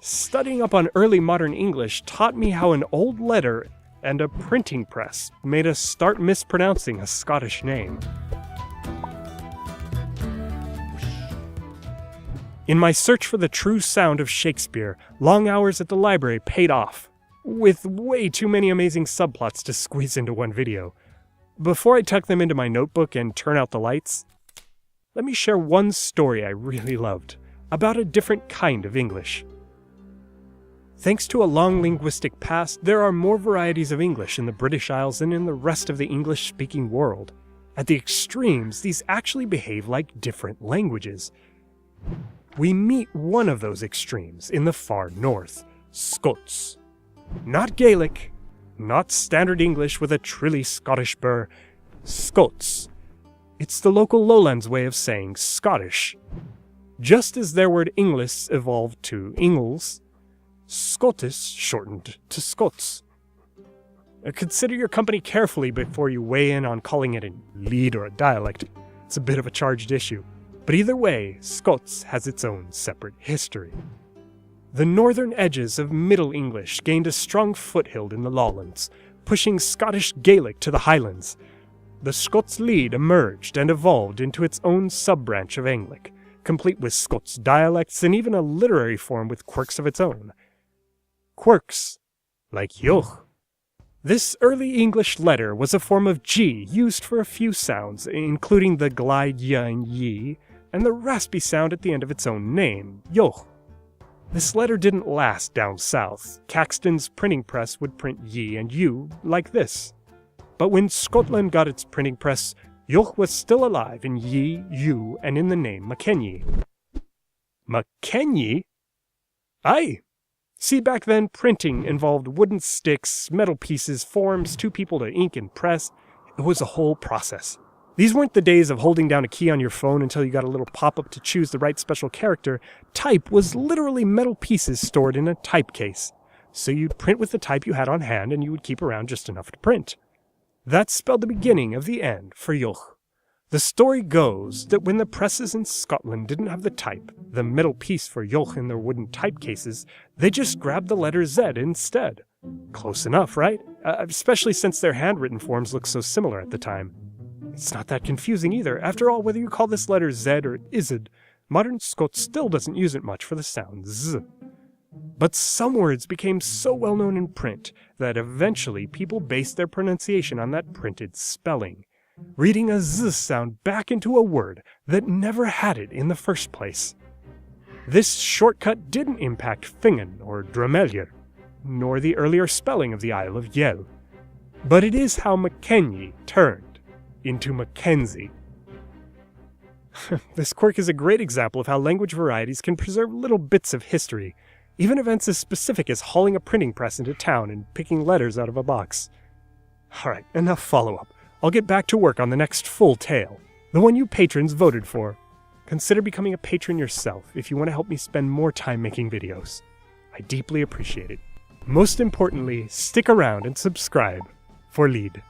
Studying up on early modern English taught me how an old letter and a printing press made us start mispronouncing a Scottish name. In my search for the true sound of Shakespeare, long hours at the library paid off, with way too many amazing subplots to squeeze into one video. Before I tuck them into my notebook and turn out the lights, let me share one story I really loved, about a different kind of English. Thanks to a long linguistic past, there are more varieties of English in the British Isles than in the rest of the English-speaking world. At the extremes, these actually behave like different languages. We meet one of those extremes in the far north, Scots. Not Gaelic, not Standard English with a trilly Scottish burr, Scots. It's the local lowlands way of saying Scottish. Just as their word Inglis evolved to Ingles, Scotis shortened to Scots. Consider your company carefully before you weigh in on calling it a lead or a dialect. It's a bit of a charged issue. But either way, Scots has its own separate history. The northern edges of Middle English gained a strong foothold in the lowlands, pushing Scottish Gaelic to the highlands. The Scots Lead emerged and evolved into its own sub-branch of Anglic, complete with Scots dialects and even a literary form with quirks of its own. Quirks, like yoch. This early English letter was a form of G used for a few sounds, including the glide y and ye, and the raspy sound at the end of its own name, yoch. This letter didn't last down south. Caxton's printing press would print ye and you like this. But when Scotland got its printing press, yoch was still alive in ye, you, and in the name Mackenzie. Mackenzie? Aye! See, back then, printing involved wooden sticks, metal pieces, forms, two people to ink and press. It was a whole process. These weren't the days of holding down a key on your phone until you got a little pop-up to choose the right special character. Type was literally metal pieces stored in a type case. So you'd print with the type you had on hand and you would keep around just enough to print. That spelled the beginning of the end for yoch. The story goes that when the presses in Scotland didn't have the type, the metal piece for yoch in their wooden type cases, they just grabbed the letter Z instead. Close enough, right? Especially since their handwritten forms looked so similar at the time. It's not that confusing either. After all, whether you call this letter Z or Izid, modern Scots still doesn't use it much for the sound Z. But some words became so well known in print that eventually people based their pronunciation on that printed spelling, reading a Z sound back into a word that never had it in the first place. This shortcut didn't impact Fingen or Dromellier, nor the earlier spelling of the Isle of Yell. But it is how Mackenzie turned into Mackenzie. This quirk is a great example of how language varieties can preserve little bits of history, even events as specific as hauling a printing press into town and picking letters out of a box. Alright, enough follow-up. I'll get back to work on the next full tale, the one you patrons voted for. Consider becoming a patron yourself if you want to help me spend more time making videos. I deeply appreciate it. Most importantly, stick around and subscribe for Lead.